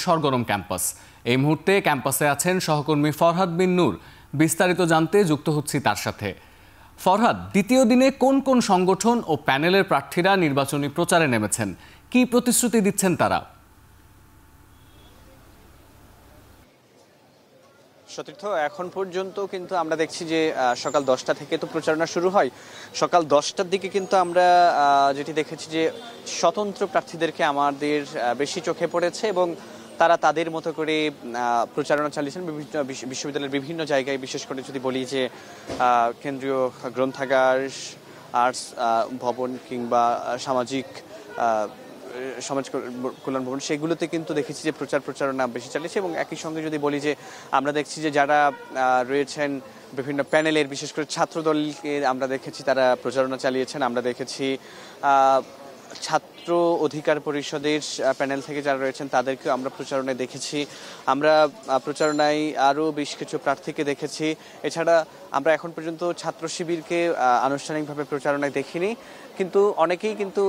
সরগরম campus. এই মুহূর্তে ক্যাম্পাসে আছেন সহকর্মী ফরহাদ বিন নূর। বিস্তারিত জানতে যুক্ত হচ্ছি তার সাথে। ফরহাদ, দ্বিতীয় দিনে কোন কোন সংগঠন ও প্যানেলের প্রার্থীরা নির্বাচনী প্রচারে নেমেছেন, কি প্রতিশ্রুতি দিচ্ছেন তারা? সতীর্থ, এখন পর্যন্ত কিন্তু আমরা দেখছি যে সকাল 10টা থেকে তো প্রচারণা শুরু হয়। সকাল 10টার দিকে কিন্তু আমরা যেটি দেখেছি যে স্বতন্ত্র প্রার্থীদেরকে আমাদের বেশি চোখে পড়েছে এবং তারা তাদের মতো করে প্রচারণা চালিয়েছেন বিভিন্ন বিশ্ববিদ্যালয়ের বিভিন্ন জায়গায়। বিশেষ করে যদি বলি যে কেন্দ্রীয় গ্রন্থাগার, আর্টস ভবন কিংবা সামাজিক সমাজ কল্যাণ ভবন, সেগুলোতে কিন্তু দেখেছি যে প্রচারণা বেশি চালিয়েছে। এবং একই সঙ্গে যদি বলি যে আমরা দেখছি যে যারা রয়েছেন বিভিন্ন প্যানেলের, বিশেষ করে ছাত্রদলকে আমরা দেখেছি তারা প্রচারণা চালিয়েছেন। আমরা দেখেছি ছাত্র অধিকার পরিষদের প্যানেল থেকে যারা রয়েছেন তাদেরকেও আমরা প্রচারণায় দেখেছি। আমরা প্রচারণায় আরও বেশ কিছু প্রার্থীকে দেখেছি। এছাড়া আমরা এখন পর্যন্ত ছাত্র শিবিরকে আনুষ্ঠানিকভাবে প্রচারণায় দেখিনি, কিন্তু অনেকেই কিন্তু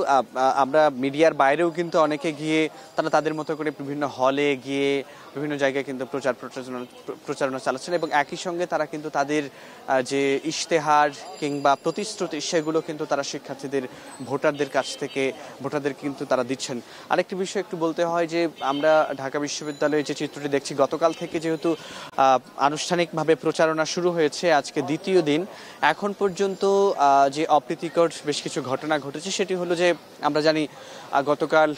আমরা মিডিয়ার বাইরেও কিন্তু অনেকে গিয়ে তারা তাদের মতো করে বিভিন্ন হলে গিয়ে বিভিন্ন জায়গায় কিন্তু প্রচারণা চালাচ্ছেন এবং একই সঙ্গে তারা কিন্তু তাদের যে ইশতেহার কিংবা প্রতিশ্রুতি সেগুলো কিন্তু তারা শিক্ষার্থীদের ভোটারদের কিন্তু তারা দিচ্ছেন। আরেকটি বিষয় একটু বলতে হয় যে আমরা ঢাকা বিশ্ববিদ্যালয়ে যে চিত্রটি দেখছি, গতকাল থেকে যেহেতু আনুষ্ঠানিকভাবে প্রচারণা শুরু হয়েছে, আজকে দ্বিতীয় দিন, এখন পর্যন্ত যে অপ্রীতিকর বেশ কিছু ঘটনা ঘটেছে সেটি হলো যে আমরা জানি গতকাল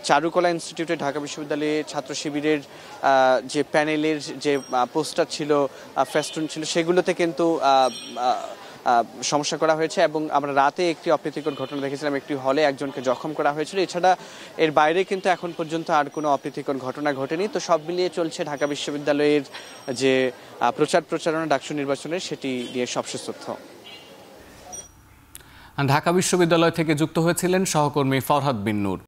চারুকলা ইনস্টিটিউটে ঢাকা বিশ্ববিদ্যালয়ে ছাত্র শিবিরের যে প্যানেলের যে পোস্টার ছিল, ফেস্টুন ছিল, সেগুলোতে কিন্তু সমস্যা করা হয়েছে এবং আমরা রাতে একটি অপ্রীতিকর ঘটনা দেখেছিলাম, একটি হলে একজনকে জখম করা হয়েছিল। এছাড়া এর বাইরে কিন্তু এখন পর্যন্ত আর কোনো অপ্রীতিকর ঘটনা ঘটেনি। তো সব মিলিয়ে চলছে ঢাকা বিশ্ববিদ্যালয়ের যে প্রচারণা ডাকসু নির্বাচনের, সেটি নিয়ে সবশেষ তথ্য। ঢাকা বিশ্ববিদ্যালয় থেকে যুক্ত হয়েছিলেন সহকর্মী ফরহাদ বিন নূর।